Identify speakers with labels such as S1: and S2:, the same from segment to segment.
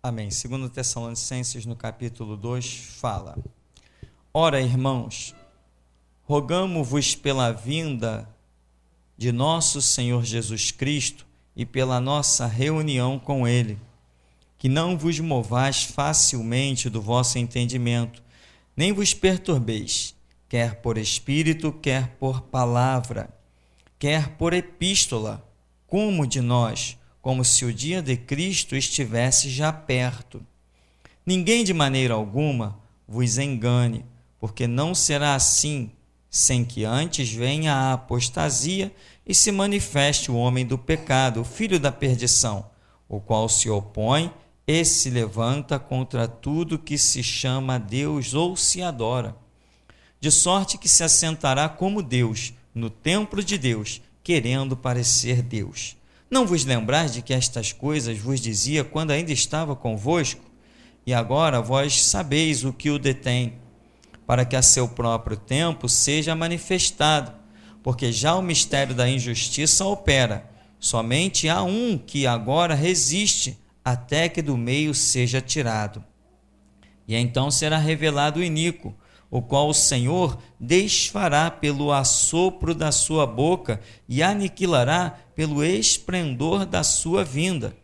S1: Amém. Segundo Tessalonicenses, no capítulo 2, fala: Ora, irmãos, rogamo-vos pela vinda de nosso Senhor Jesus Cristo e pela nossa reunião com Ele, que não vos movais facilmente do vosso entendimento, nem vos perturbeis, quer por espírito, quer por palavra, quer por epístola, como de nós, como se o dia de Cristo estivesse já perto. Ninguém de maneira alguma vos engane, porque não será assim, sem que antes venha a apostasia e se manifeste o homem do pecado, o filho da perdição, o qual se opõe e se levanta contra tudo que se chama Deus ou se adora, de sorte que se assentará como Deus no templo de Deus, querendo parecer Deus. Não vos lembrais de que estas coisas vos dizia quando ainda estava convosco? E agora vós sabeis o que o detém, para que a seu próprio tempo seja manifestado, porque já o mistério da injustiça opera. Somente há um que agora resiste, até que do meio seja tirado. E então será revelado o iníquo, o qual o Senhor desfará pelo assopro da sua boca e aniquilará pelo esplendor da sua vinda.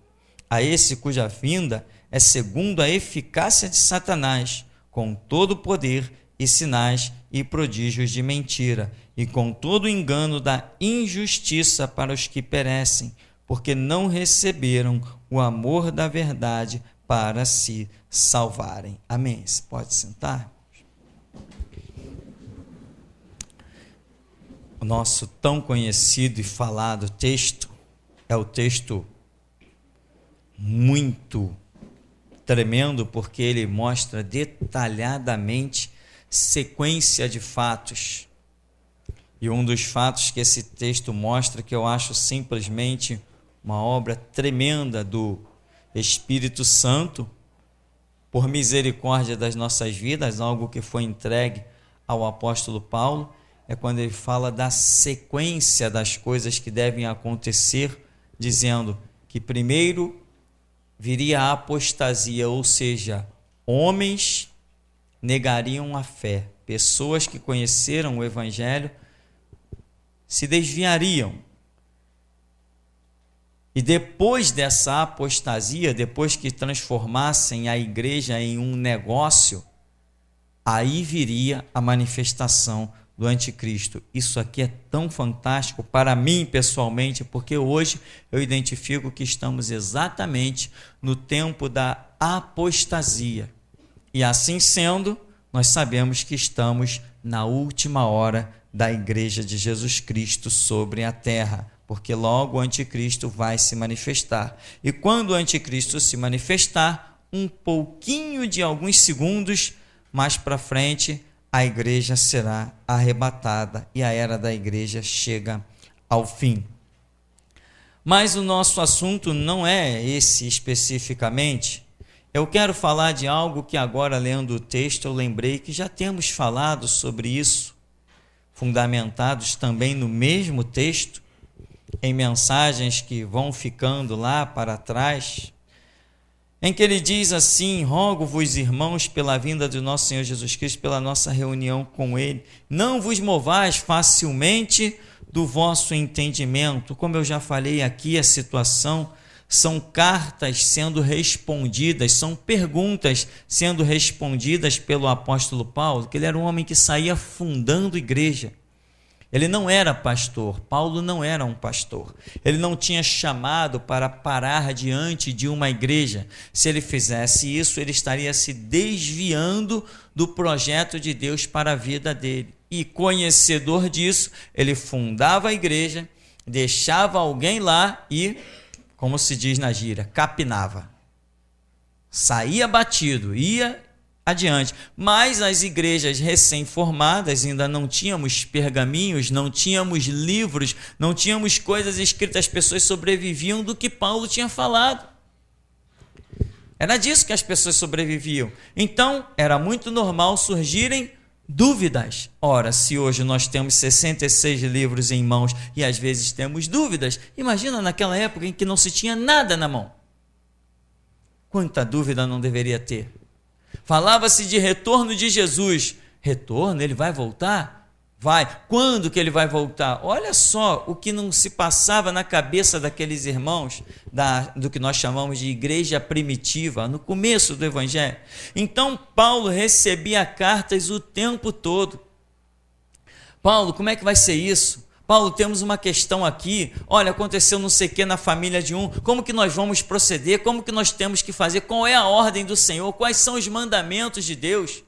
S1: A esse cuja vinda é segundo a eficácia de Satanás, com todo o poder e sinais e prodígios de mentira, e com todo o engano da injustiça para os que perecem, porque não receberam o amor da verdade para se salvarem. Amém. Você pode sentar? O nosso tão conhecido e falado texto é o texto muito tremendo, porque ele mostra detalhadamente sequência de fatos. E um dos fatos que esse texto mostra, que eu acho simplesmente uma obra tremenda do Espírito Santo, por misericórdia das nossas vidas, algo que foi entregue ao apóstolo Paulo, é quando ele fala da sequência das coisas que devem acontecer, dizendo que primeiro viria a apostasia, ou seja, homens negariam a fé, pessoas que conheceram o Evangelho se desviariam. E depois dessa apostasia, depois que transformassem a igreja em um negócio, aí viria a manifestação do anticristo. Isso aqui é tão fantástico para mim pessoalmente, porque hoje eu identifico que estamos exatamente no tempo da apostasia. E assim sendo, nós sabemos que estamos na última hora da igreja de Jesus Cristo sobre a terra, porque logo o anticristo vai se manifestar. E quando o anticristo se manifestar, um pouquinho de alguns segundos mais para frente, a igreja será arrebatada e a era da igreja chega ao fim. Mas o nosso assunto não é esse especificamente. Eu quero falar de algo que agora, lendo o texto, eu lembrei que já temos falado sobre isso, fundamentados também no mesmo texto, em mensagens que vão ficando lá para trás, em que ele diz assim: rogo-vos, irmãos, pela vinda de nosso Senhor Jesus Cristo, pela nossa reunião com Ele, não vos movais facilmente do vosso entendimento. Como eu já falei aqui, a situação são cartas sendo respondidas, são perguntas sendo respondidas pelo apóstolo Paulo, que ele era um homem que saía fundando igreja. Ele não era pastor, Paulo não era um pastor. Ele não tinha chamado para parar diante de uma igreja. Se ele fizesse isso, ele estaria se desviando do projeto de Deus para a vida dele. E conhecedor disso, ele fundava a igreja, deixava alguém lá e, como se diz na gíria, capinava. Saía batido, ia adiante. Mas as igrejas recém-formadas, ainda não tínhamos pergaminhos, não tínhamos livros, não tínhamos coisas escritas, as pessoas sobreviviam do que Paulo tinha falado. Era disso que as pessoas sobreviviam. Então, era muito normal surgirem dúvidas. Ora, se hoje nós temos 66 livros em mãos e às vezes temos dúvidas, imagina naquela época em que não se tinha nada na mão. Quanta dúvida não deveria ter? Falava-se de retorno de Jesus. Retorno? Ele vai voltar? Vai. Quando que ele vai voltar? Olha só o que não se passava na cabeça daqueles irmãos do que nós chamamos de igreja primitiva, no começo do Evangelho. Então, Paulo recebia cartas o tempo todo. Paulo, como é que vai ser isso? Paulo, temos uma questão aqui, olha, aconteceu não sei o que na família de um, como que nós vamos proceder, como que nós temos que fazer, qual é a ordem do Senhor, quais são os mandamentos de Deus?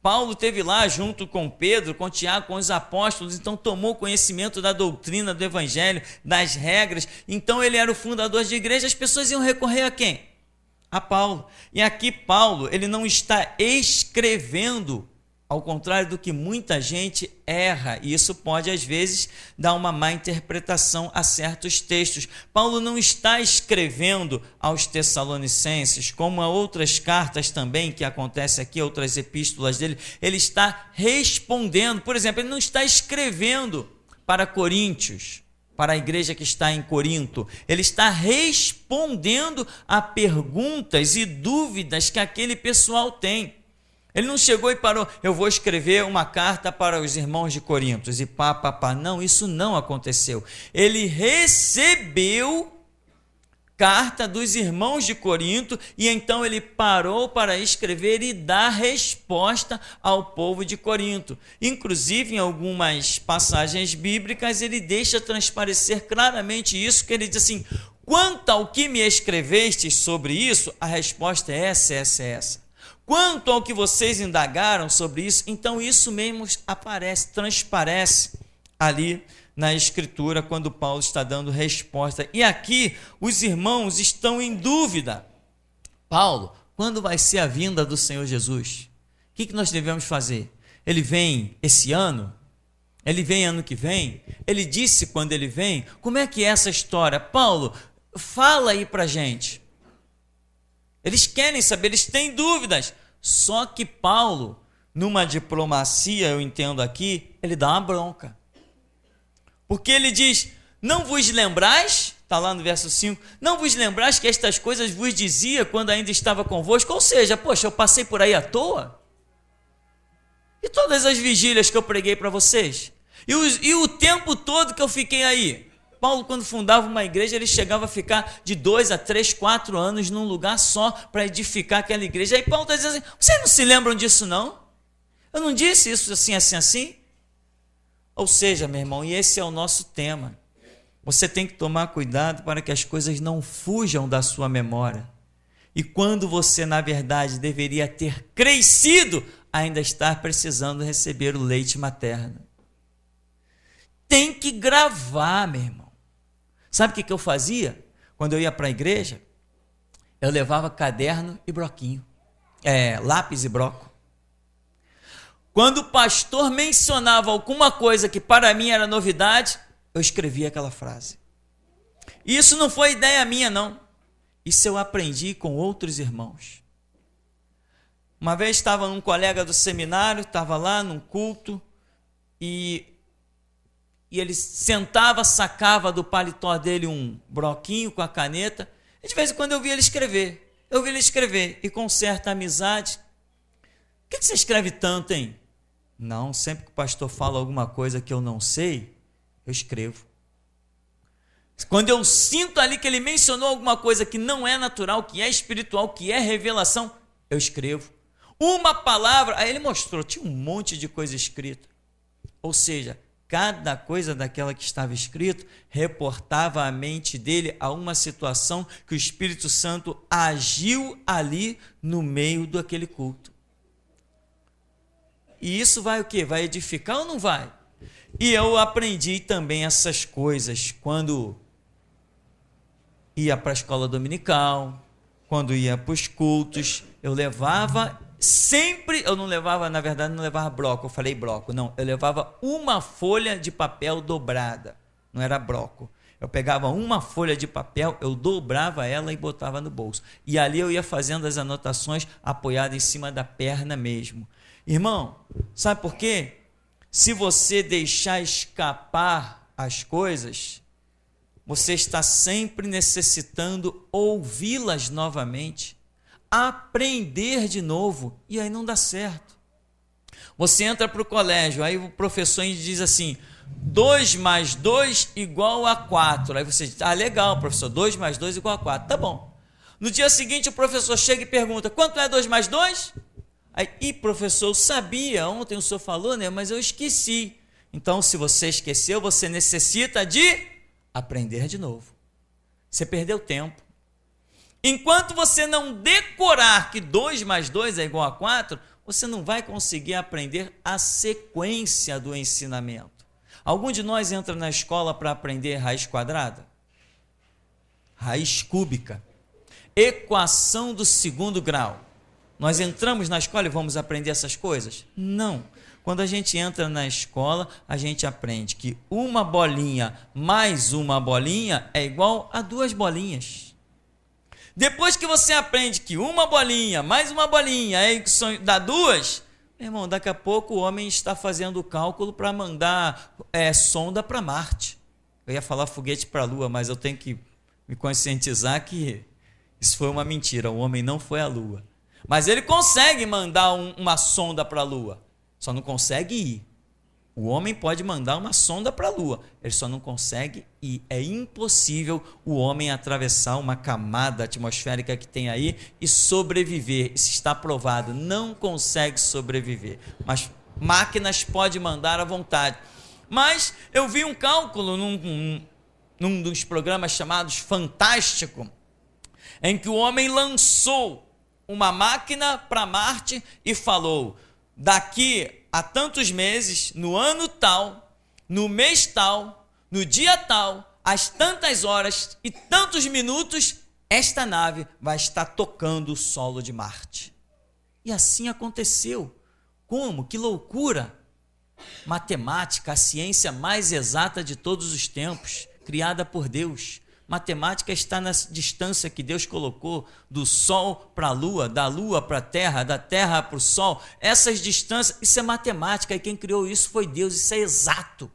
S1: Paulo esteve lá junto com Pedro, com Tiago, com os apóstolos, então tomou conhecimento da doutrina do Evangelho, das regras, então ele era o fundador de igreja, as pessoas iam recorrer a quem? A Paulo. E aqui Paulo, ele não está escrevendo, ao contrário do que muita gente erra, e isso pode às vezes dar uma má interpretação a certos textos. Paulo não está escrevendo aos Tessalonicenses, como a outras cartas também que acontece aqui, outras epístolas dele, ele está respondendo. Por exemplo, ele não está escrevendo para Coríntios, para a igreja que está em Corinto, ele está respondendo a perguntas e dúvidas que aquele pessoal tem. Ele não chegou e parou, eu vou escrever uma carta para os irmãos de Corinto e pá. Não, isso não aconteceu. Ele recebeu carta dos irmãos de Corinto e então ele parou para escrever e dar resposta ao povo de Corinto. Inclusive, em algumas passagens bíblicas, ele deixa transparecer claramente isso, que ele diz assim, quanto ao que me escrevestes sobre isso, a resposta é essa. Quanto ao que vocês indagaram sobre isso, então isso mesmo transparece ali na Escritura, quando Paulo está dando resposta. E aqui os irmãos estão em dúvida. Paulo, quando vai ser a vinda do Senhor Jesus? O que nós devemos fazer? Ele vem esse ano? Ele vem ano que vem? Ele disse quando ele vem? Como é que é essa história? Paulo, fala aí pra gente. Eles querem saber, eles têm dúvidas. Só que Paulo, numa diplomacia, eu entendo aqui, ele dá uma bronca. Porque ele diz, não vos lembrais, está lá no verso 5, não vos lembrais que estas coisas vos dizia quando ainda estava convosco? Ou seja, poxa, eu passei por aí à toa? E todas as vigílias que eu preguei para vocês? E o tempo todo que eu fiquei aí? Paulo, quando fundava uma igreja, ele chegava a ficar de 2 a 3, 4 anos num lugar só para edificar aquela igreja. Aí Paulo está dizendo assim, vocês não se lembram disso não? Eu não disse isso assim? Ou seja, meu irmão, e esse é o nosso tema. Você tem que tomar cuidado para que as coisas não fujam da sua memória. E quando você, na verdade, deveria ter crescido, ainda estar precisando receber o leite materno. Tem que gravar, meu irmão. Sabe o que eu fazia? Quando eu ia para a igreja, eu levava caderno e bloquinho. Lápis e bloco. Quando o pastor mencionava alguma coisa que para mim era novidade, eu escrevia aquela frase. E isso não foi ideia minha, não. Isso eu aprendi com outros irmãos. Uma vez estava um colega do seminário, estava lá num culto, e ele sentava, sacava do paletó dele um bloquinho com a caneta, e de vez em quando eu via ele escrever, e com certa amizade, por que você escreve tanto, hein? Não, sempre que o pastor fala alguma coisa que eu não sei, eu escrevo. Quando eu sinto ali que ele mencionou alguma coisa que não é natural, que é espiritual, que é revelação, eu escrevo. Uma palavra, aí ele mostrou, tinha um monte de coisa escrita. Ou seja, cada coisa daquela que estava escrito reportava a mente dele a uma situação que o Espírito Santo agiu ali no meio daquele culto. E isso vai o quê? Vai edificar ou não vai? E eu aprendi também essas coisas quando ia para a escola dominical, quando ia para os cultos, eu levava sempre, eu não levava, na verdade não levava bloco, eu falei bloco, não, eu levava uma folha de papel dobrada, não era bloco. Eu pegava uma folha de papel, eu dobrava ela e botava no bolso. E ali eu ia fazendo as anotações apoiado em cima da perna mesmo. Irmão, sabe por quê? Se você deixar escapar as coisas, você está sempre necessitando ouvi-las novamente. aprender de novo, e aí não dá certo. Você entra para o colégio, aí o professor diz assim, 2 mais 2 igual a 4. Aí você diz, legal, professor, 2 mais 2 igual a 4, tá bom. No dia seguinte o professor chega e pergunta, quanto é 2 mais 2? Aí, professor, eu sabia, ontem o senhor falou, né, mas eu esqueci. Então, se você esqueceu, você necessita de aprender de novo. Você perdeu tempo. Enquanto você não decorar que 2 mais 2 é igual a 4, você não vai conseguir aprender a sequência do ensinamento. Algum de nós entra na escola para aprender raiz quadrada? Raiz cúbica? Equação do segundo grau. Nós entramos na escola e vamos aprender essas coisas? Não. Quando a gente entra na escola, a gente aprende que uma bolinha mais uma bolinha é igual a 2 bolinhas. Depois que você aprende que uma bolinha mais uma bolinha dá 2, meu irmão, daqui a pouco o homem está fazendo o cálculo para mandar sonda para Marte. Eu ia falar foguete para a Lua, mas eu tenho que me conscientizar que isso foi uma mentira, o homem não foi à Lua. Mas ele consegue mandar uma sonda para a Lua, só não consegue ir. O homem pode mandar uma sonda para a Lua, ele só não consegue ir. É impossível o homem atravessar uma camada atmosférica que tem aí e sobreviver. Isso está provado, não consegue sobreviver. Mas máquinas podem mandar à vontade. Mas eu vi um cálculo num dos programas chamados Fantástico, em que o homem lançou uma máquina para Marte e falou, daqui a tantos meses, no ano tal, no mês tal, no dia tal, às tantas horas e tantos minutos, esta nave vai estar tocando o solo de Marte. E assim aconteceu. Como? Que loucura! Matemática, a ciência mais exata de todos os tempos, criada por Deus. Matemática está na distância que Deus colocou do Sol para a Lua, da Lua para a Terra, da Terra para o Sol. Essas distâncias, isso é matemática, e quem criou isso foi Deus, isso é exato.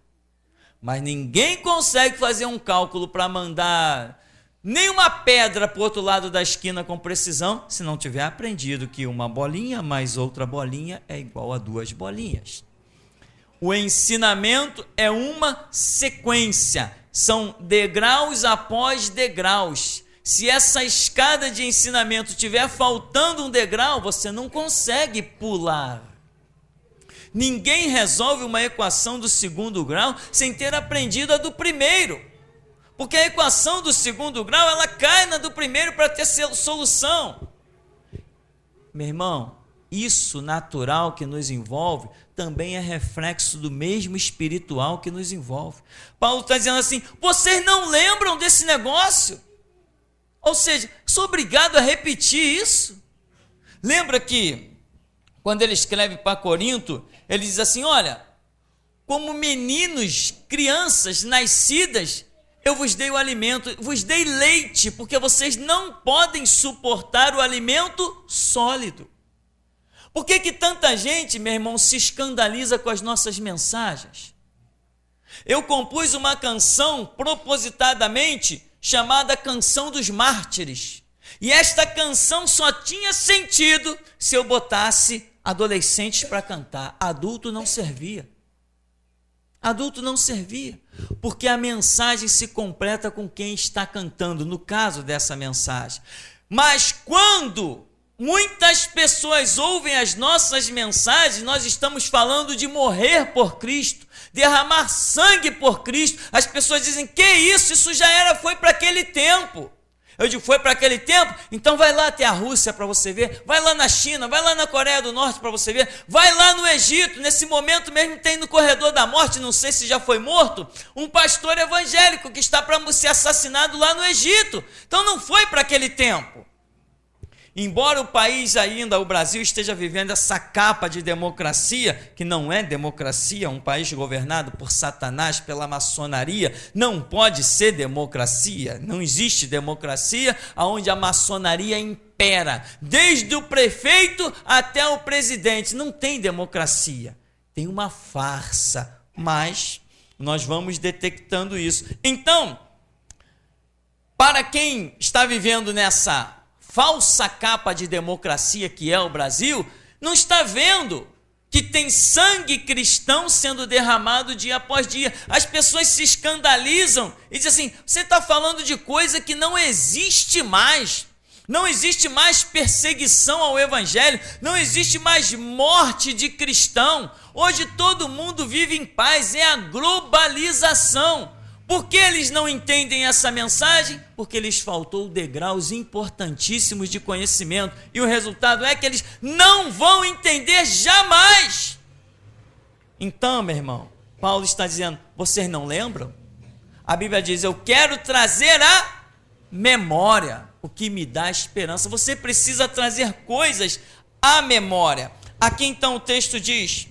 S1: Mas ninguém consegue fazer um cálculo para mandar nenhuma pedra para o outro lado da esquina com precisão, se não tiver aprendido que uma bolinha mais outra bolinha é igual a 2 bolinhas. O ensinamento é uma sequência. São degraus após degraus. Se essa escada de ensinamento tiver faltando um degrau, você não consegue pular. Ninguém resolve uma equação do segundo grau sem ter aprendido a do primeiro. Porque a equação do segundo grau, ela cai na do primeiro para ter solução. Meu irmão, isso natural que nos envolve também é reflexo do mesmo espiritual que nos envolve. Paulo está dizendo assim, vocês não lembram desse negócio? Ou seja, sou obrigado a repetir isso? Lembra que, quando ele escreve para Corinto, ele diz assim, olha, como meninos, crianças nascidas, eu vos dei o alimento, vos dei leite, porque vocês não podem suportar o alimento sólido. Por que tanta gente, meu irmão, se escandaliza com as nossas mensagens? Eu compus uma canção propositadamente chamada Canção dos Mártires. E esta canção só tinha sentido se eu botasse adolescentes para cantar. Adulto não servia. Adulto não servia. Porque a mensagem se completa com quem está cantando, no caso dessa mensagem. Mas quando muitas pessoas ouvem as nossas mensagens, nós estamos falando de morrer por Cristo, derramar sangue por Cristo. As pessoas dizem, que isso? Isso já foi para aquele tempo. Eu digo, foi para aquele tempo? Então vai lá até a Rússia para você ver, vai lá na China, vai lá na Coreia do Norte para você ver, vai lá no Egito, nesse momento mesmo tem no corredor da morte, não sei se já foi morto, um pastor evangélico que está para ser assassinado lá no Egito. Então não foi para aquele tempo. Embora o país ainda, o Brasil, esteja vivendo essa capa de democracia, que não é democracia, um país governado por Satanás, pela maçonaria, não pode ser democracia, não existe democracia onde a maçonaria impera, desde o prefeito até o presidente, não tem democracia, tem uma farsa, mas nós vamos detectando isso. Então, para quem está vivendo nessa falsa capa de democracia que é o Brasil, não está vendo que tem sangue cristão sendo derramado dia após dia. As pessoas se escandalizam e dizem assim: você está falando de coisa que não existe mais. Não existe mais perseguição ao evangelho, não existe mais morte de cristão. Hoje todo mundo vive em paz, é a globalização. Por que eles não entendem essa mensagem? Porque lhes faltou degraus importantíssimos de conhecimento. E o resultado é que eles não vão entender jamais. Então, meu irmão, Paulo está dizendo: vocês não lembram? A Bíblia diz: eu quero trazer a memória o que me dá esperança. Você precisa trazer coisas à memória. Aqui então o texto diz: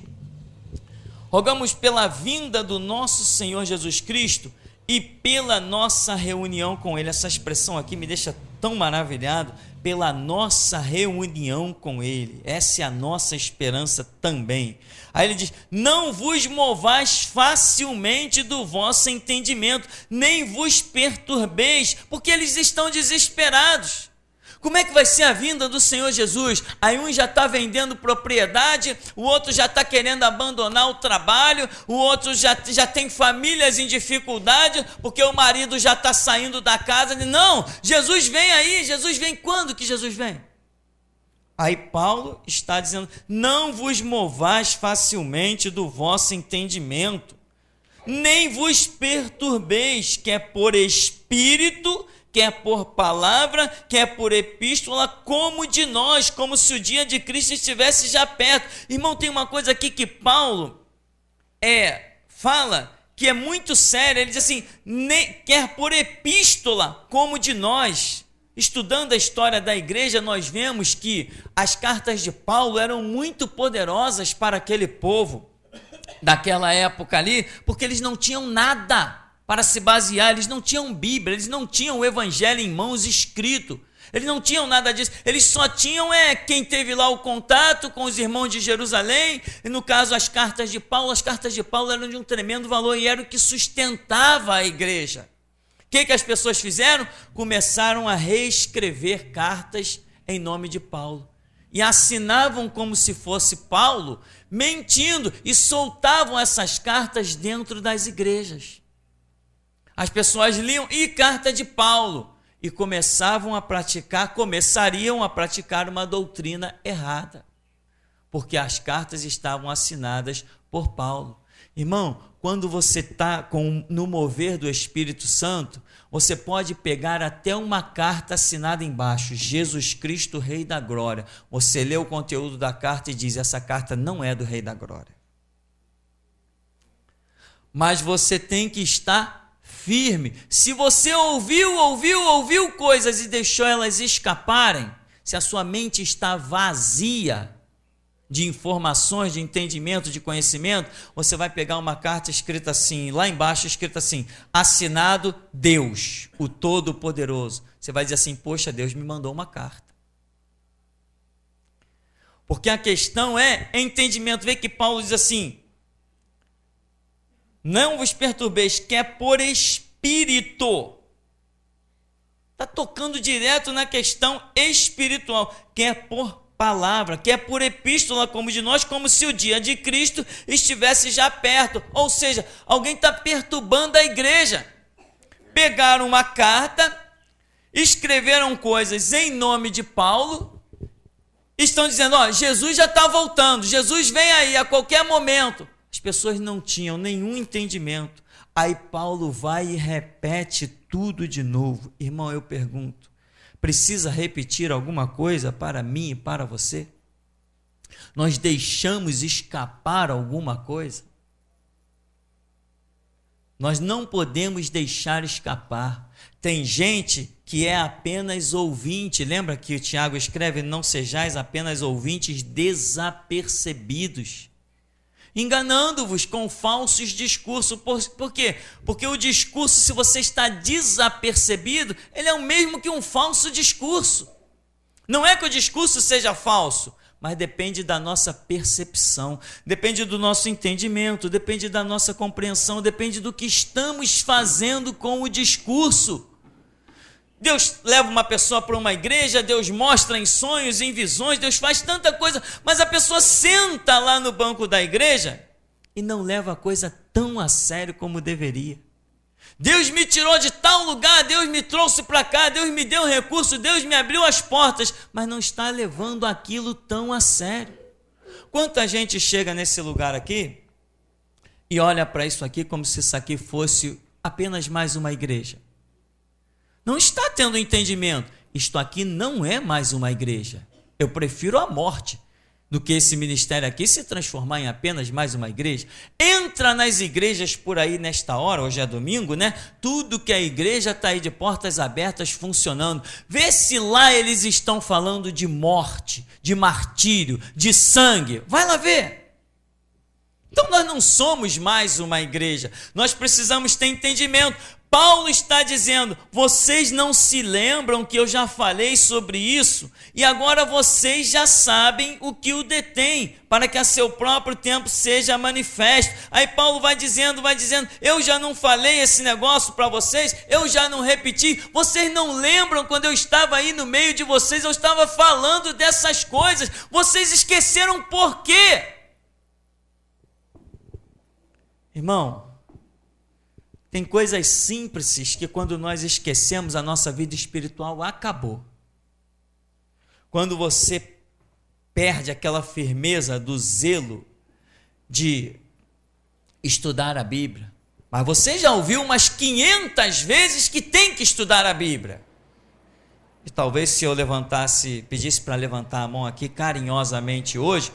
S1: rogamos pela vinda do nosso Senhor Jesus Cristo e pela nossa reunião com Ele. Essa expressão aqui me deixa tão maravilhado. Pela nossa reunião com Ele. Essa é a nossa esperança também. Aí ele diz: não vos movais facilmente do vosso entendimento, nem vos perturbeis, porque eles estão desesperados. Como é que vai ser a vinda do Senhor Jesus? Aí um já está vendendo propriedade, o outro já está querendo abandonar o trabalho, o outro já tem famílias em dificuldade, porque o marido já está saindo da casa. Não, Jesus vem aí. Jesus vem quando que Jesus vem? Aí Paulo está dizendo: não vos movais facilmente do vosso entendimento, nem vos perturbeis, quer por espírito, quer por palavra, quer por epístola, como de nós, como se o dia de Cristo estivesse já perto. Irmão, tem uma coisa aqui que Paulo fala que é muito séria. Ele diz assim: quer por epístola, como de nós. Estudando a história da igreja, nós vemos que as cartas de Paulo eram muito poderosas para aquele povo daquela época ali, porque eles não tinham nada para se basear, eles não tinham Bíblia, eles não tinham o evangelho em mãos escrito, eles não tinham nada disso, eles só tinham quem teve lá o contato com os irmãos de Jerusalém. E no caso as cartas de Paulo eram de um tremendo valor e era o que sustentava a igreja. O que as pessoas fizeram? Começaram a reescrever cartas em nome de Paulo e assinavam como se fosse Paulo, mentindo, e soltavam essas cartas dentro das igrejas. As pessoas liam carta de Paulo e começariam a praticar uma doutrina errada, porque as cartas estavam assinadas por Paulo. Irmão, quando você está no mover do Espírito Santo, você pode pegar até uma carta assinada embaixo: Jesus Cristo, Rei da Glória. Você lê o conteúdo da carta e diz: essa carta não é do Rei da Glória. Mas você tem que estar firme. Se você ouviu coisas e deixou elas escaparem, se a sua mente está vazia de informações, de entendimento, de conhecimento, você vai pegar uma carta escrita assim, lá embaixo escrita assim: assinado Deus, o Todo-Poderoso. Você vai dizer assim: poxa, Deus me mandou uma carta. Porque a questão é entendimento. Vê que Paulo diz assim: não vos perturbeis, que é por espírito. Está tocando direto na questão espiritual, que é por palavra, que é por epístola, como de nós, como se o dia de Cristo estivesse já perto. Ou seja, alguém está perturbando a igreja. Pegaram uma carta, escreveram coisas em nome de Paulo, estão dizendo: Jesus já está voltando, Jesus vem aí a qualquer momento. As pessoas não tinham nenhum entendimento. Aí Paulo vai e repete tudo de novo. Irmão, eu pergunto: precisa repetir alguma coisa para mim e para você? Nós deixamos escapar alguma coisa? Nós não podemos deixar escapar. Tem gente que é apenas ouvinte. Lembra que o Tiago escreve: não sejais apenas ouvintes desapercebidos, enganando-vos com falsos discursos. Por quê? Porque o discurso, se você está desapercebido, ele é o mesmo que um falso discurso. Não é que o discurso seja falso, mas depende da nossa percepção, depende do nosso entendimento, depende da nossa compreensão, depende do que estamos fazendo com o discurso. Deus leva uma pessoa para uma igreja, Deus mostra em sonhos, em visões, Deus faz tanta coisa, mas a pessoa senta lá no banco da igreja e não leva a coisa tão a sério como deveria. Deus me tirou de tal lugar, Deus me trouxe para cá, Deus me deu um recurso, Deus me abriu as portas, mas não está levando aquilo tão a sério. Quanta gente chega nesse lugar aqui e olha para isso aqui como se isso aqui fosse apenas mais uma igreja. Não está tendo entendimento. Isto aqui não é mais uma igreja. Eu prefiro a morte do que esse ministério aqui se transformar em apenas mais uma igreja. Entra nas igrejas por aí nesta hora, hoje é domingo, né? Tudo que é igreja está aí de portas abertas funcionando. Vê se lá eles estão falando de morte, de martírio, de sangue. Vai lá ver. Então nós não somos mais uma igreja. Nós precisamos ter entendimento. Paulo está dizendo, vocês não se lembram que eu já falei sobre isso? E agora vocês já sabem o que o detém, para que a seu próprio tempo seja manifesto. Aí Paulo vai dizendo, eu já não falei esse negócio para vocês, eu já não repeti. Vocês não lembram quando eu estava aí no meio de vocês, eu estava falando dessas coisas. Vocês esqueceram por quê? Irmão, tem coisas simples que quando nós esquecemos, a nossa vida espiritual acabou. Quando você perde aquela firmeza do zelo de estudar a Bíblia. Mas você já ouviu umas 500 vezes que tem que estudar a Bíblia. E talvez se eu pedisse para levantar a mão aqui carinhosamente hoje,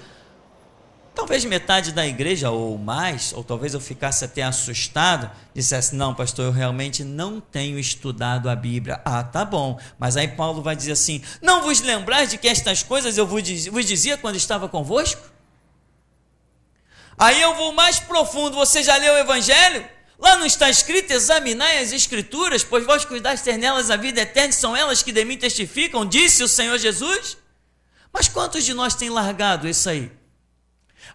S1: talvez metade da igreja ou mais, ou talvez eu ficasse até assustado, dissesse, não pastor, eu realmente não tenho estudado a Bíblia. Ah, tá bom, mas aí Paulo vai dizer assim, não vos lembrais de que estas coisas eu vos dizia quando estava convosco? Aí eu vou mais profundo, você já leu o Evangelho? Lá não está escrito, examinai as Escrituras, pois vós cuidais ter nelas a vida eterna, são elas que de mim testificam, disse o Senhor Jesus. Mas quantos de nós têm largado isso aí?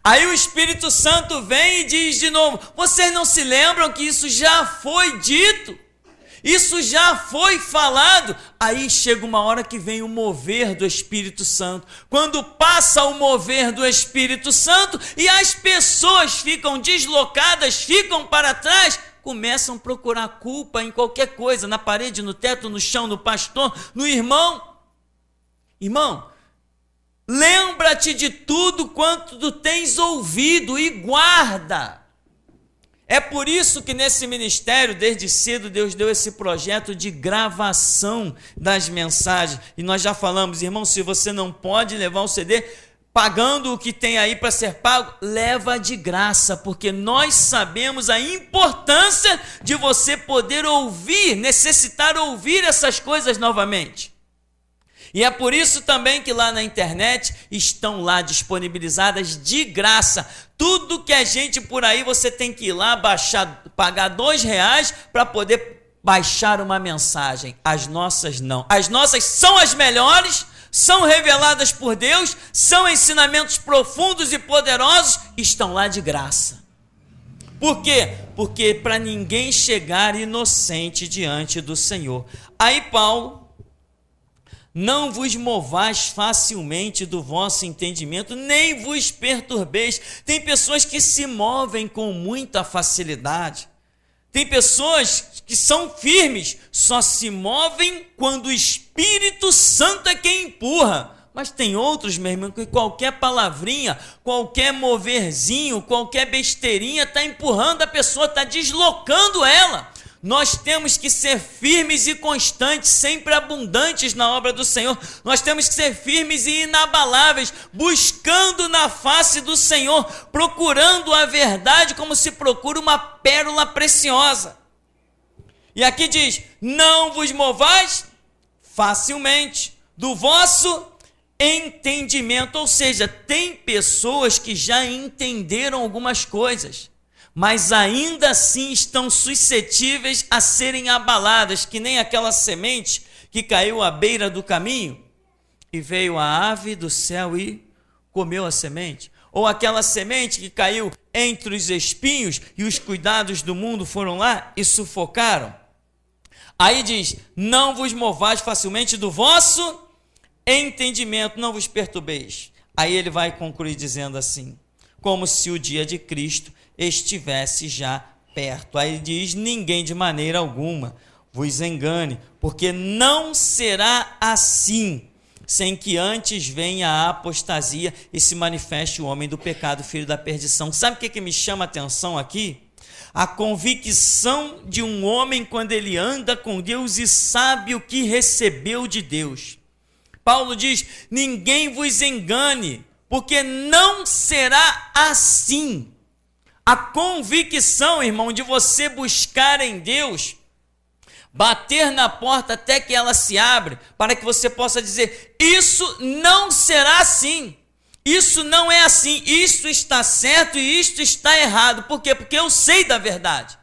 S1: Aí o Espírito Santo vem e diz de novo, vocês não se lembram que isso já foi dito? Isso já foi falado? Aí chega uma hora que vem o mover do Espírito Santo. Quando passa o mover do Espírito Santo e as pessoas ficam deslocadas, ficam para trás, começam a procurar culpa em qualquer coisa, na parede, no teto, no chão, no pastor, no irmão. Irmão, lembra-te de tudo quanto tu tens ouvido e guarda. É por isso que nesse ministério, desde cedo, Deus deu esse projeto de gravação das mensagens. E nós já falamos, irmão, se você não pode levar o CD pagando o que tem aí para ser pago, leva de graça, porque nós sabemos a importância de você poder ouvir, necessitar ouvir essas coisas novamente. E é por isso também que lá na internet estão lá disponibilizadas de graça. Tudo que a gente por aí, você tem que ir lá baixar, pagar R$2 para poder baixar uma mensagem. As nossas não. As nossas são as melhores, são reveladas por Deus, são ensinamentos profundos e poderosos, estão lá de graça. Por quê? Porque para ninguém chegar inocente diante do Senhor. Aí Paulo, não vos movais facilmente do vosso entendimento, nem vos perturbeis. Tem pessoas que se movem com muita facilidade. Tem pessoas que são firmes, só se movem quando o Espírito Santo é quem empurra. Mas tem outros, meu irmão, que qualquer palavrinha, qualquer moverzinho, qualquer besteirinha está empurrando a pessoa, está deslocando ela. Nós temos que ser firmes e constantes, sempre abundantes na obra do Senhor. Nós temos que ser firmes e inabaláveis, buscando na face do Senhor, procurando a verdade como se procura uma pérola preciosa. E aqui diz, não vos movais facilmente do vosso entendimento. Ou seja, tem pessoas que já entenderam algumas coisas, mas ainda assim estão suscetíveis a serem abaladas, que nem aquela semente que caiu à beira do caminho e veio a ave do céu e comeu a semente. Ou aquela semente que caiu entre os espinhos e os cuidados do mundo foram lá e sufocaram. Aí diz: não vos movais facilmente do vosso entendimento, não vos perturbeis. Aí ele vai concluir dizendo assim: como se o dia de Cristo estivesse já perto. Aí diz: ninguém de maneira alguma vos engane, porque não será assim, sem que antes venha a apostasia e se manifeste o homem do pecado, filho da perdição. Sabe o que me chama a atenção aqui? A convicção de um homem quando ele anda com Deus e sabe o que recebeu de Deus. Paulo diz: ninguém vos engane, porque não será assim. A convicção, irmão, de você buscar em Deus, bater na porta até que ela se abre, para que você possa dizer: isso não será assim, isso não é assim, isto está certo e isto está errado. Por quê? Porque eu sei da verdade,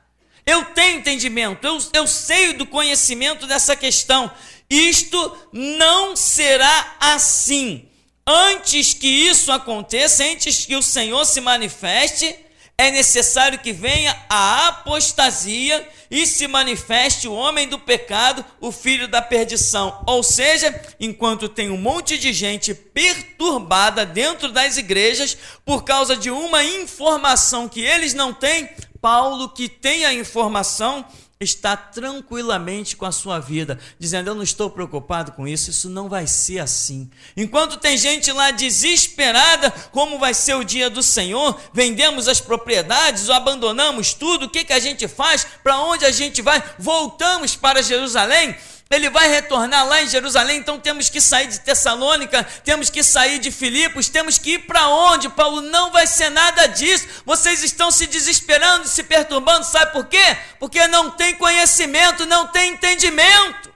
S1: eu tenho entendimento, eu sei do conhecimento dessa questão. Isto não será assim. Antes que isso aconteça, antes que o Senhor se manifeste, é necessário que venha a apostasia e se manifeste o homem do pecado, o filho da perdição. Ou seja, enquanto tem um monte de gente perturbada dentro das igrejas por causa de uma informação que eles não têm, Paulo, que tem a informação, está tranquilamente com a sua vida, dizendo: eu não estou preocupado com isso, isso não vai ser assim. Enquanto tem gente lá desesperada, como vai ser o dia do Senhor, vendemos as propriedades, ou abandonamos tudo, o que a gente faz? Para onde a gente vai? Voltamos para Jerusalém? Ele vai retornar lá em Jerusalém, então temos que sair de Tessalônica, temos que sair de Filipos, temos que ir para onde? Paulo: não vai ser nada disso, vocês estão se desesperando, se perturbando, sabe por quê? Porque não tem conhecimento, não tem entendimento.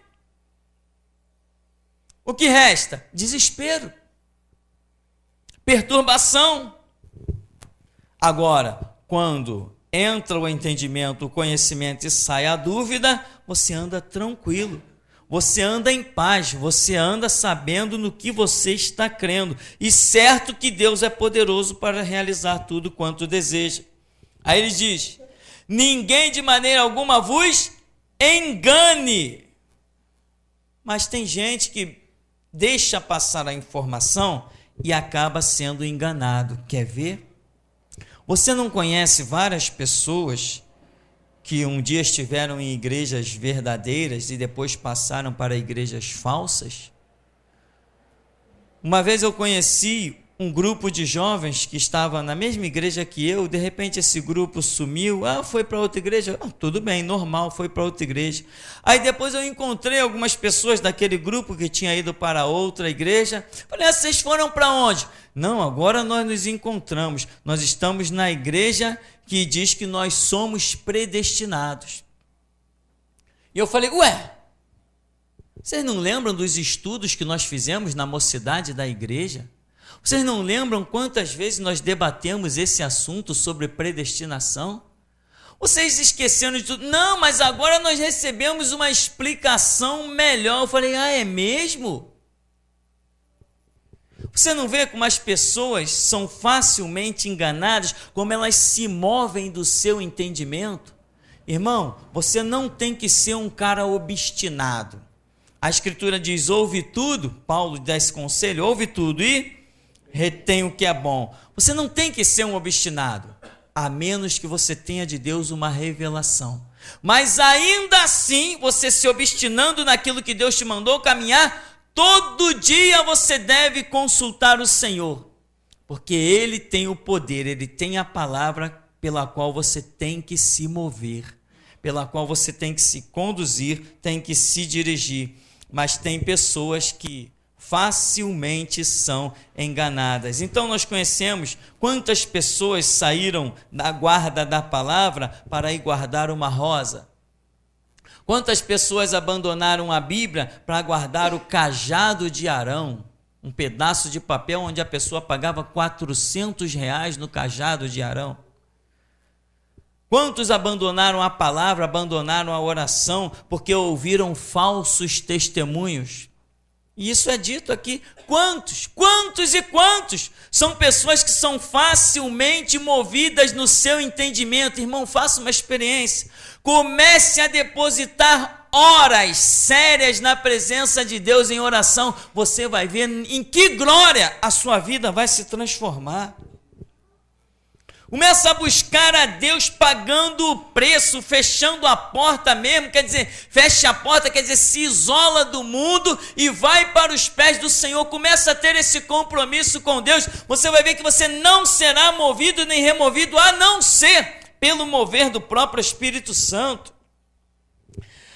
S1: O que resta? Desespero, perturbação. Agora, quando entra o entendimento, o conhecimento e sai a dúvida, você anda tranquilo. Você anda em paz, você anda sabendo no que você está crendo, e certo que Deus é poderoso para realizar tudo quanto deseja. Aí ele diz: ninguém de maneira alguma vos engane. Mas tem gente que deixa passar a informação e acaba sendo enganado. Quer ver? Você não conhece várias pessoas que um dia estiveram em igrejas verdadeiras e depois passaram para igrejas falsas? Uma vez eu conheci um grupo de jovens que estava na mesma igreja que eu, de repente esse grupo sumiu, foi para outra igreja, tudo bem, normal, foi para outra igreja. Aí depois eu encontrei algumas pessoas daquele grupo que tinha ido para outra igreja, falei: vocês foram para onde? Não, agora nós nos encontramos, nós estamos na igreja que diz que nós somos predestinados. E eu falei: vocês não lembram dos estudos que nós fizemos na mocidade da igreja? Vocês não lembram quantas vezes nós debatemos esse assunto sobre predestinação? Vocês esqueceram de tudo? Não, mas agora nós recebemos uma explicação melhor. Eu falei: é mesmo? Você não vê como as pessoas são facilmente enganadas, como elas se movem do seu entendimento? Irmão, você não tem que ser um cara obstinado. A Escritura diz: ouve tudo. Paulo dá esse conselho: ouve tudo e retém o que é bom. Você não tem que ser um obstinado, a menos que você tenha de Deus uma revelação. Mas ainda assim, você se obstinando naquilo que Deus te mandou caminhar, todo dia você deve consultar o Senhor, porque Ele tem o poder, Ele tem a palavra pela qual você tem que se mover, pela qual você tem que se conduzir, tem que se dirigir. Mas tem pessoas que facilmente são enganadas. Então nós conhecemos quantas pessoas saíram da guarda da palavra para ir guardar uma rosa. Quantas pessoas abandonaram a Bíblia para guardar o cajado de Arão, um pedaço de papel onde a pessoa pagava R$400 no cajado de Arão. Quantos abandonaram a palavra, abandonaram a oração porque ouviram falsos testemunhos? E isso é dito aqui. Quantos e quantos são pessoas que são facilmente movidas no seu entendimento? Irmão, faça uma experiência. Comece a depositar horas sérias na presença de Deus em oração, você vai ver em que glória a sua vida vai se transformar. Começa a buscar a Deus pagando o preço, fechando a porta mesmo, quer dizer, fecha a porta, quer dizer, se isola do mundo e vai para os pés do Senhor, começa a ter esse compromisso com Deus, você vai ver que você não será movido nem removido, a não ser pelo mover do próprio Espírito Santo.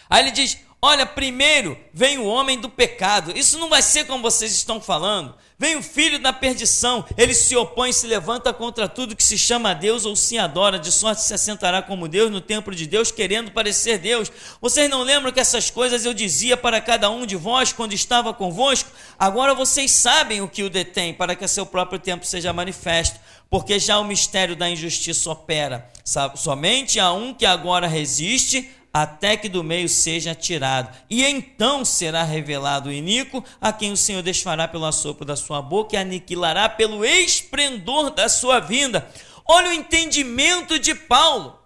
S1: Aí ele diz, olha, primeiro vem o homem do pecado, isso não vai ser como vocês estão falando, vem o filho da perdição, ele se opõe, se levanta contra tudo que se chama Deus ou se adora, de sorte se assentará como Deus no templo de Deus, querendo parecer Deus. Vocês não lembram que essas coisas eu dizia para cada um de vós quando estava convosco? Agora vocês sabem o que o detém, para que a seu próprio tempo seja manifesto, porque já o mistério da injustiça opera. Somente há um que agora resiste, até que do meio seja tirado, e então será revelado o iníquo, a quem o Senhor desfará pelo assopro da sua boca e aniquilará pelo esplendor da sua vinda. Olha o entendimento de Paulo.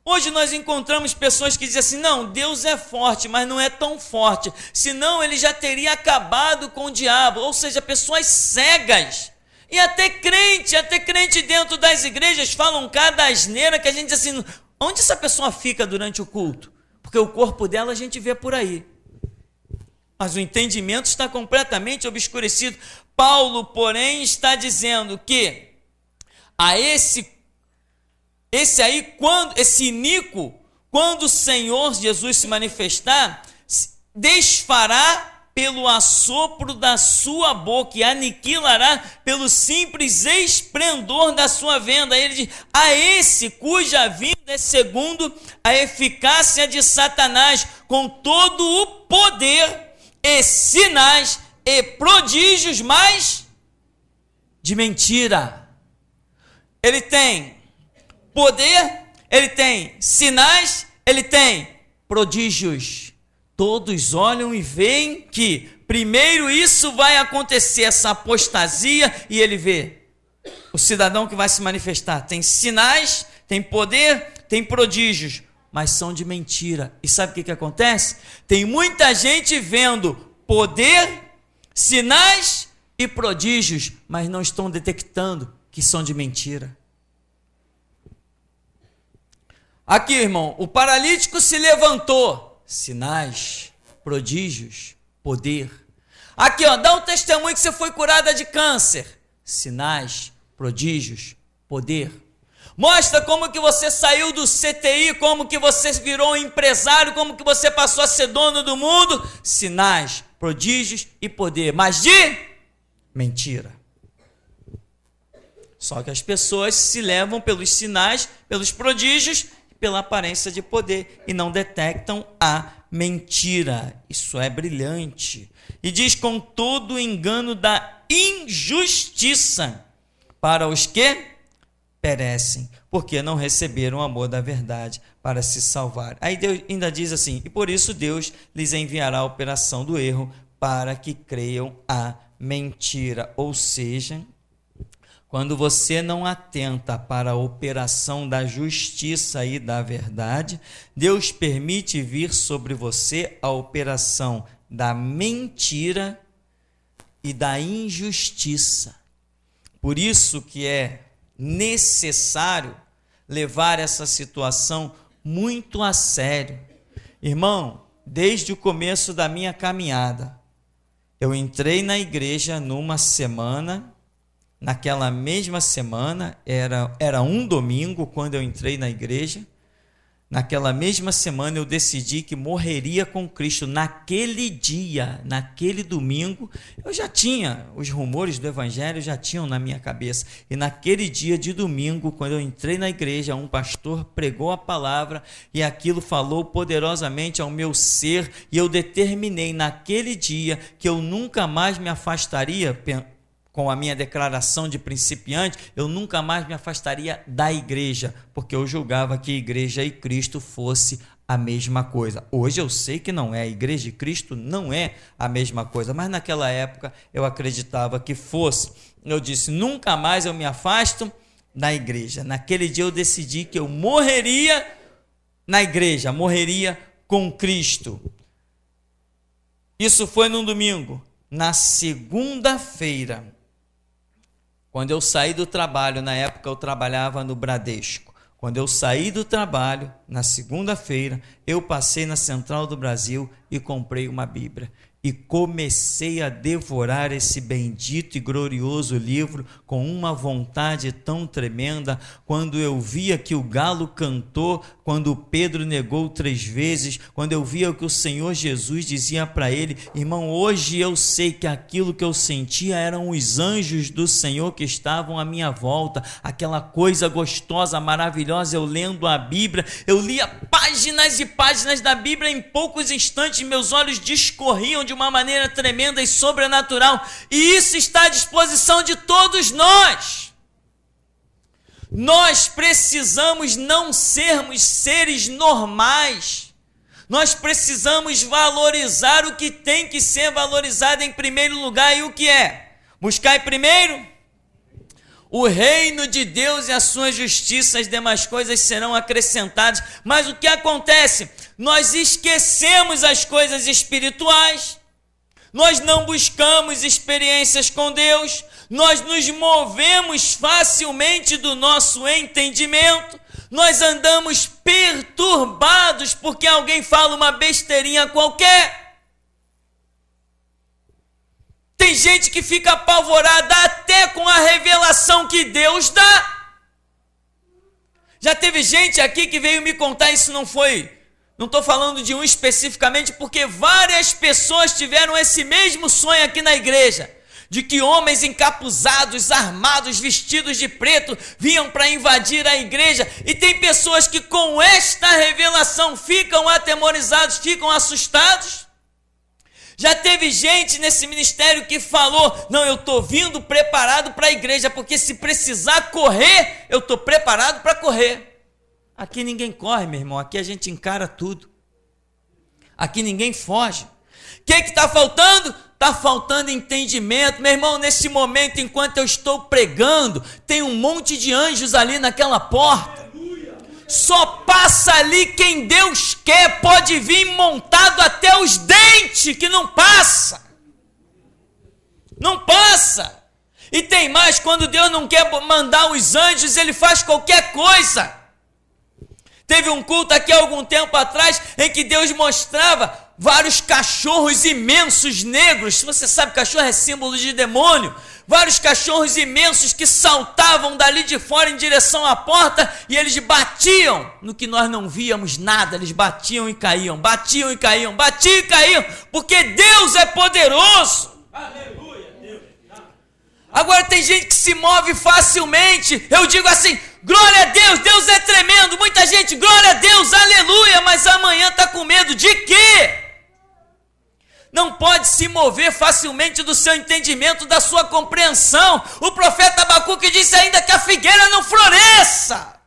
S1: Hoje nós encontramos pessoas que dizem assim, não, Deus é forte, mas não é tão forte, senão ele já teria acabado com o diabo, ou seja, pessoas cegas. E até crente dentro das igrejas falam cada asneira que a gente diz assim, onde essa pessoa fica durante o culto? Porque o corpo dela a gente vê por aí. Mas o entendimento está completamente obscurecido. Paulo, porém, está dizendo que a esse iníquo, quando o Senhor Jesus se manifestar, desfará pelo assopro da sua boca e aniquilará pelo simples esplendor da sua vinda. Ele diz, a esse cuja vinda é segundo a eficácia de Satanás, com todo o poder e sinais e prodígios, mas de mentira. Ele tem poder, ele tem sinais, ele tem prodígios. Todos olham e veem que primeiro isso vai acontecer, essa apostasia, e ele vê o cidadão que vai se manifestar. Tem sinais, tem poder, tem prodígios, mas são de mentira. E sabe o que acontece? Tem muita gente vendo poder, sinais e prodígios, mas não estão detectando que são de mentira. Aqui, irmão, o paralítico se levantou. Sinais, prodígios, poder. Aqui, ó, dá um testemunho que você foi curada de câncer. Sinais, prodígios, poder. Mostra como que você saiu do CTI, como que você virou um empresário, como que você passou a ser dono do mundo. Sinais, prodígios e poder, mas de mentira. Só que as pessoas se levam pelos sinais, pelos prodígios, pela aparência de poder e não detectam a mentira. Isso é brilhante. E diz, com todo o engano da injustiça para os que perecem, porque não receberam o amor da verdade para se salvar. Aí Deus ainda diz assim, e por isso Deus lhes enviará a operação do erro para que creiam a mentira. Ou seja, quando você não atenta para a operação da justiça e da verdade, Deus permite vir sobre você a operação da mentira e da injustiça. Por isso que é necessário levar essa situação muito a sério. Irmão, desde o começo da minha caminhada, eu entrei na igreja numa semana. Naquela mesma semana, era um domingo quando eu entrei na igreja. Naquela mesma semana eu decidi que morreria com Cristo. Naquele dia, naquele domingo, eu já tinha, os rumores do evangelho já tinham na minha cabeça. E naquele dia de domingo, quando eu entrei na igreja, um pastor pregou a palavra e aquilo falou poderosamente ao meu ser. E eu determinei naquele dia que eu nunca mais me afastaria, com a minha declaração de principiante, eu nunca mais me afastaria da igreja, porque eu julgava que igreja e Cristo fosse a mesma coisa. Hoje eu sei que não é, igreja e Cristo não é a mesma coisa, mas naquela época eu acreditava que fosse. Eu disse, nunca mais eu me afasto da igreja. Naquele dia eu decidi que eu morreria na igreja, morreria com Cristo. Isso foi num domingo. Na segunda-feira, quando eu saí do trabalho, na época eu trabalhava no Bradesco. Quando eu saí do trabalho, na segunda-feira, eu passei na Central do Brasil e comprei uma Bíblia. E comecei a devorar esse bendito e glorioso livro com uma vontade tão tremenda. Quando eu via que o galo cantou, quando Pedro negou 3 vezes, quando eu via que o Senhor Jesus dizia para ele: irmão, hoje eu sei que aquilo que eu sentia eram os anjos do Senhor que estavam à minha volta, aquela coisa gostosa, maravilhosa. Eu lendo a Bíblia, eu lia páginas e páginas da Bíblia, em poucos instantes meus olhos discorriam de uma maneira tremenda e sobrenatural, e isso está à disposição de todos nós. Nós precisamos não sermos seres normais, nós precisamos valorizar o que tem que ser valorizado em primeiro lugar. E o que é? Buscar primeiro o reino de Deus e a sua justiça, as demais coisas serão acrescentadas. Mas o que acontece? Nós esquecemos as coisas espirituais, nós não buscamos experiências com Deus, nós nos movemos facilmente do nosso entendimento, nós andamos perturbados porque alguém fala uma besteirinha qualquer. Tem gente que fica apavorada até com a revelação que Deus dá. Já teve gente aqui que veio me contar, isso não estou falando de um especificamente, porque várias pessoas tiveram esse mesmo sonho aqui na igreja, de que homens encapuzados, armados, vestidos de preto, vinham para invadir a igreja. E tem pessoas que com esta revelação ficam atemorizados, ficam assustados. Já teve gente nesse ministério que falou: não, eu estou vindo preparado para a igreja, porque se precisar correr, eu estou preparado para correr. Aqui ninguém corre, meu irmão, aqui a gente encara tudo. Aqui ninguém foge. O que está faltando? Está faltando entendimento. Meu irmão, nesse momento, enquanto eu estou pregando, tem um monte de anjos ali naquela porta. Só passa ali quem Deus quer, pode vir montado até os dentes, que não passa. Não passa. E tem mais, quando Deus não quer mandar os anjos, ele faz qualquer coisa. Teve um culto aqui há algum tempo atrás em que Deus mostrava vários cachorros imensos negros. Você sabe, cachorro é símbolo de demônio. Vários cachorros imensos que saltavam dali de fora em direção à porta, e eles batiam no que nós não víamos nada. Eles batiam e caíam, batiam e caíam, batiam e caíam, porque Deus é poderoso. Aleluia, Deus. Agora tem gente que se move facilmente. Eu digo assim: glória a Deus, Deus é tremendo. Muita gente, glória a Deus, aleluia, mas amanhã está com medo de quê? Não pode se mover facilmente do seu entendimento, da sua compreensão. O profeta Abacuque disse ainda que a figueira não floresça,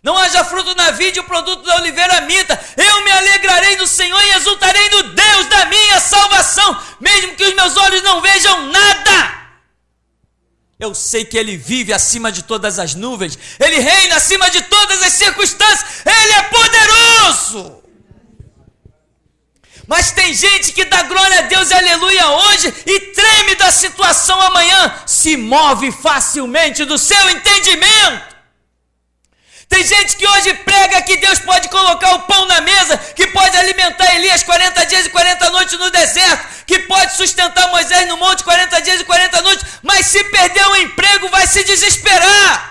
S1: não haja fruto na vide, o produto da oliveira minta. Eu me alegrarei no Senhor e exultarei no Deus da minha salvação, mesmo que os meus olhos não vejam nada. Eu sei que Ele vive acima de todas as nuvens, Ele reina acima de todas as circunstâncias, Ele é poderoso. Mas tem gente que dá glória a Deus e aleluia hoje e treme da situação amanhã, se move facilmente do seu entendimento. Tem gente que hoje prega que Deus pode colocar o pão na mesa, que pode alimentar Elias 40 dias e 40 noites no deserto, que pode sustentar Moisés no monte 40 dias e 40 noites, mas se perder o emprego vai se desesperar.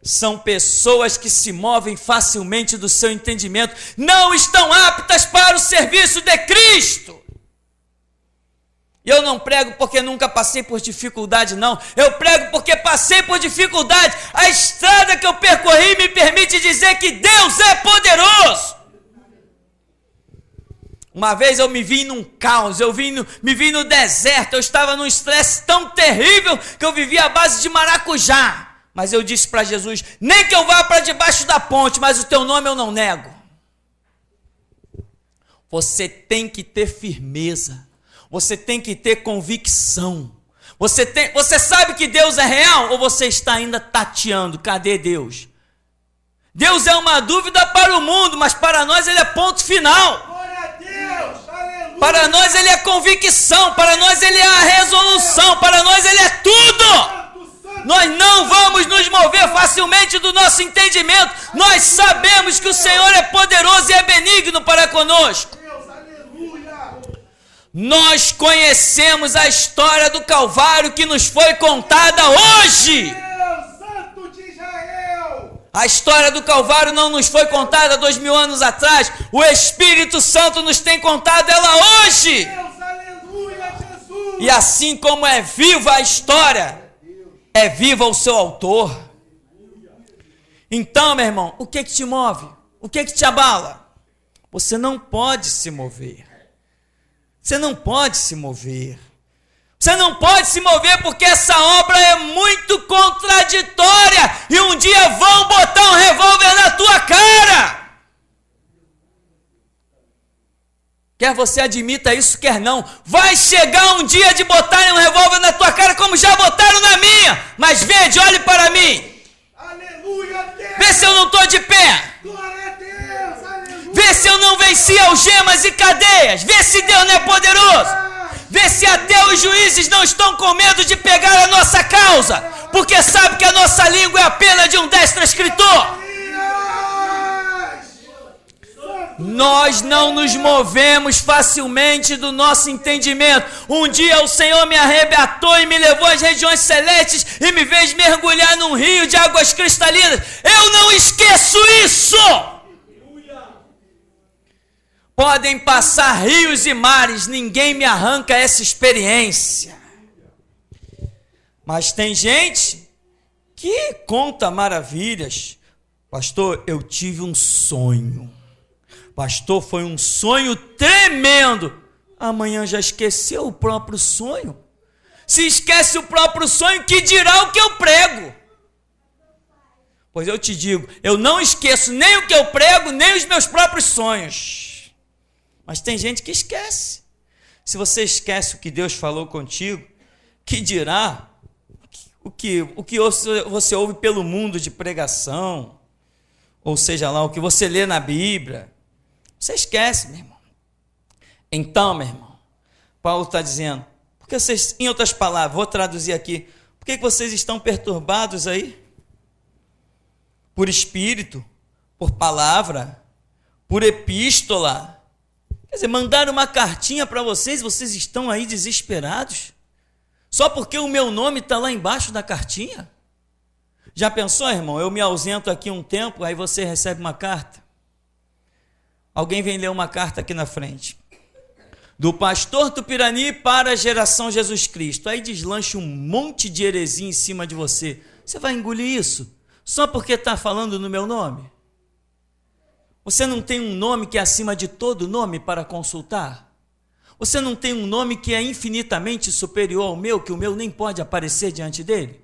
S1: São pessoas que se movem facilmente do seu entendimento, não estão aptas para o serviço de Cristo. E eu não prego porque nunca passei por dificuldade, não. Eu prego porque passei por dificuldade. A estrada que eu percorri me permite dizer que Deus é poderoso. Uma vez eu me vi num caos, me vi no deserto, eu estava num estresse tão terrível que eu vivia à base de maracujá. Mas eu disse para Jesus: nem que eu vá para debaixo da ponte, mas o teu nome eu não nego. Você tem que ter firmeza, você tem que ter convicção. Você sabe que Deus é real ou você está ainda tateando? Cadê Deus? Deus é uma dúvida para o mundo, mas para nós Ele é ponto final.
S2: Glória a Deus, aleluia.
S1: Para nós Ele é convicção, para nós Ele é a resolução, para nós Ele é tudo. Nós não vamos nos mover facilmente do nosso entendimento. Nós sabemos que o Senhor é poderoso e é benigno para conosco.
S2: Deus, aleluia.
S1: Nós conhecemos a história do Calvário que nos foi contada hoje.
S2: Deus, Santo de Israel.
S1: A história do Calvário não nos foi contada 2000 anos atrás. O Espírito Santo nos tem contado ela hoje.
S2: Deus, aleluia, Jesus.
S1: E assim como é viva a história, é viva o seu autor. Então, meu irmão, o que te move? O que te abala? Você não pode se mover. Você não pode se mover. Você não pode se mover porque essa obra é muito contraditória. E um dia vão botar um revólver na tua cara. Quer você admita isso, quer não. Vai chegar um dia de botarem um revólver na tua cara como já botaram na minha. Mas vede, olhe para mim.
S2: Aleluia, Deus.
S1: Vê se eu não estou de pé.
S2: Glória a Deus, aleluia.
S1: Vê se eu não venci algemas e cadeias. Vê se Deus não é poderoso. Vê se até os juízes não estão com medo de pegar a nossa causa. Porque sabe que a nossa língua é a pena de um destro escritor. Nós não nos movemos facilmente do nosso entendimento. Um dia o Senhor me arrebatou e me levou às regiões celestes e me fez mergulhar num rio de águas cristalinas. Eu não esqueço isso. Podem passar rios e mares, ninguém me arranca essa experiência. Mas tem gente que conta maravilhas. Pastor, eu tive um sonho. Pastor, foi um sonho tremendo. Amanhã já esqueceu o próprio sonho. Se esquece o próprio sonho, que dirá o que eu prego? Pois eu te digo, eu não esqueço nem o que eu prego, nem os meus próprios sonhos. Mas tem gente que esquece. Se você esquece o que Deus falou contigo, que dirá o que você ouve pelo mundo de pregação, ou seja lá, o que você lê na Bíblia. Você esquece, meu irmão. Então, meu irmão, Paulo está dizendo, porque vocês, em outras palavras, vou traduzir aqui, por que vocês estão perturbados aí? Por espírito, por palavra, por epístola. Quer dizer, mandaram uma cartinha para vocês, vocês estão aí desesperados? Só porque o meu nome está lá embaixo da cartinha? Já pensou, irmão? Eu me ausento aqui um tempo, aí você recebe uma carta. Alguém vem ler uma carta aqui na frente. Do pastor Tupirani para a geração Jesus Cristo. Aí deslancha um monte de heresia em cima de você. Você vai engolir isso? Só porque está falando no meu nome? Você não tem um nome que é acima de todo nome para consultar? Você não tem um nome que é infinitamente superior ao meu, que o meu nem pode aparecer diante dele?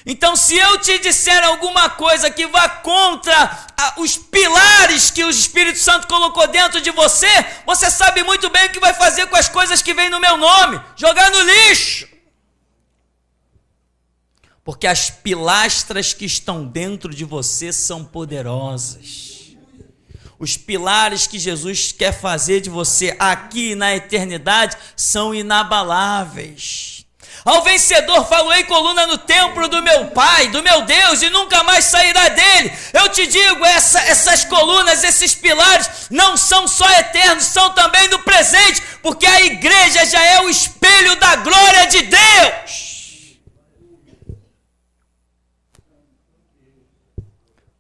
S1: Então, se eu te disser alguma coisa que vá contra os pilares que o Espírito Santo colocou dentro de você, você sabe muito bem o que vai fazer com as coisas que vêm no meu nome: jogar no lixo. Porque as pilastras que estão dentro de você são poderosas. Os pilares que Jesus quer fazer de você aqui na eternidade são inabaláveis. Ao vencedor faloei coluna no templo do meu Pai, do meu Deus, e nunca mais sairá dele. Eu te digo, essas colunas, esses pilares, não são só eternos, são também do presente, porque a igreja já é o espelho da glória de Deus.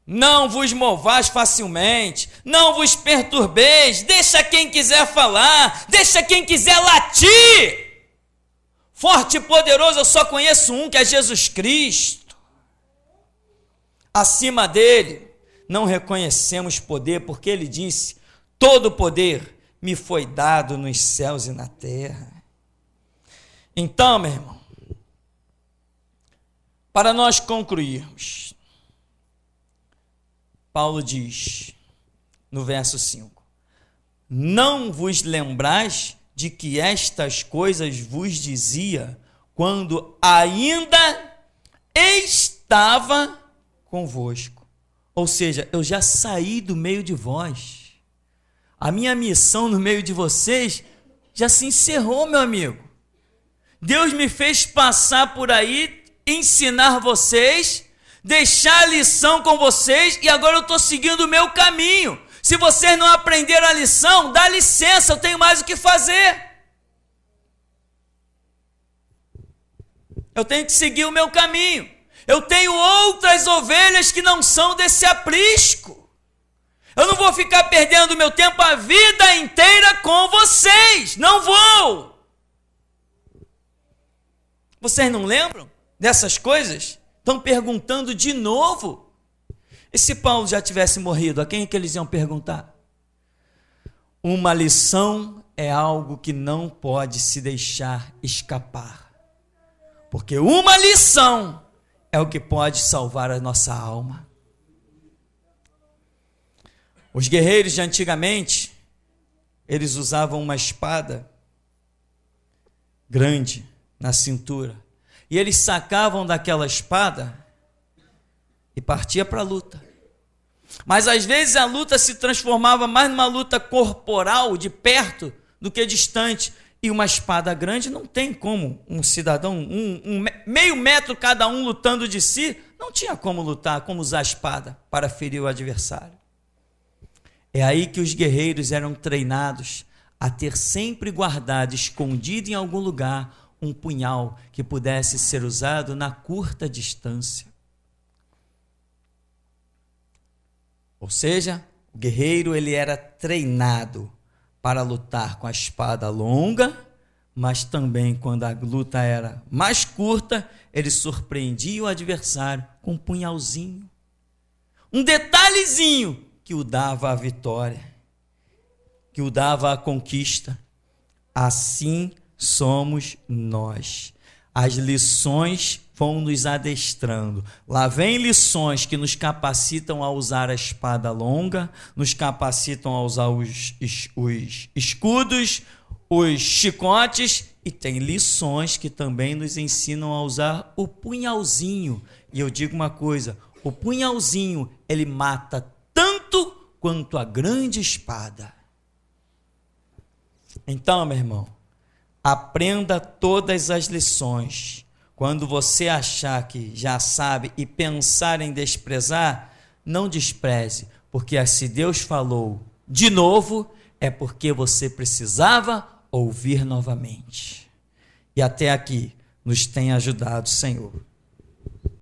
S1: Não vos movais facilmente, não vos perturbeis, deixa quem quiser falar, deixa quem quiser latir. Forte e poderoso, eu só conheço um, que é Jesus Cristo. Acima dele, não reconhecemos poder, porque ele disse: todo poder me foi dado nos céus e na terra. Então, meu irmão, para nós concluirmos, Paulo diz, no verso 5, não vos lembrais de que estas coisas vos dizia quando ainda estava convosco. Ou seja, eu já saí do meio de vós. A minha missão no meio de vocês já se encerrou, meu amigo. Deus me fez passar por aí, ensinar vocês, deixar a lição com vocês, e agora eu estou seguindo o meu caminho. Se vocês não aprenderam a lição, dá licença, eu tenho mais o que fazer. Eu tenho que seguir o meu caminho. Eu tenho outras ovelhas que não são desse aprisco. Eu não vou ficar perdendo meu tempo a vida inteira com vocês. Não vou. Vocês não lembram dessas coisas? Estão perguntando de novo. E se Paulo já tivesse morrido, a quem é que eles iam perguntar? Uma lição é algo que não pode se deixar escapar. Porque uma lição é o que pode salvar a nossa alma. Os guerreiros de antigamente, eles usavam uma espada grande na cintura. E eles sacavam daquela espada e partia para a luta. Mas às vezes a luta se transformava mais numa luta corporal, de perto, do que distante. E uma espada grande não tem como um cidadão, meio metro cada um lutando de si, não tinha como lutar, como usar a espada para ferir o adversário. É aí que os guerreiros eram treinados a ter sempre guardado, escondido em algum lugar, um punhal que pudesse ser usado na curta distância. Ou seja, o guerreiro ele era treinado para lutar com a espada longa, mas também quando a luta era mais curta, ele surpreendia o adversário com um punhalzinho. Um detalhezinho que o dava a vitória, que o dava a conquista. Assim somos nós. As lições vão nos adestrando. Lá vem lições que nos capacitam a usar a espada longa, nos capacitam a usar os escudos, os chicotes, e tem lições que também nos ensinam a usar o punhalzinho. E eu digo uma coisa, o punhalzinho, ele mata tanto quanto a grande espada. Então, meu irmão, aprenda todas as lições. Quando você achar que já sabe e pensar em desprezar, não despreze, porque se Deus falou de novo, é porque você precisava ouvir novamente. E até aqui nos tem ajudado, Senhor.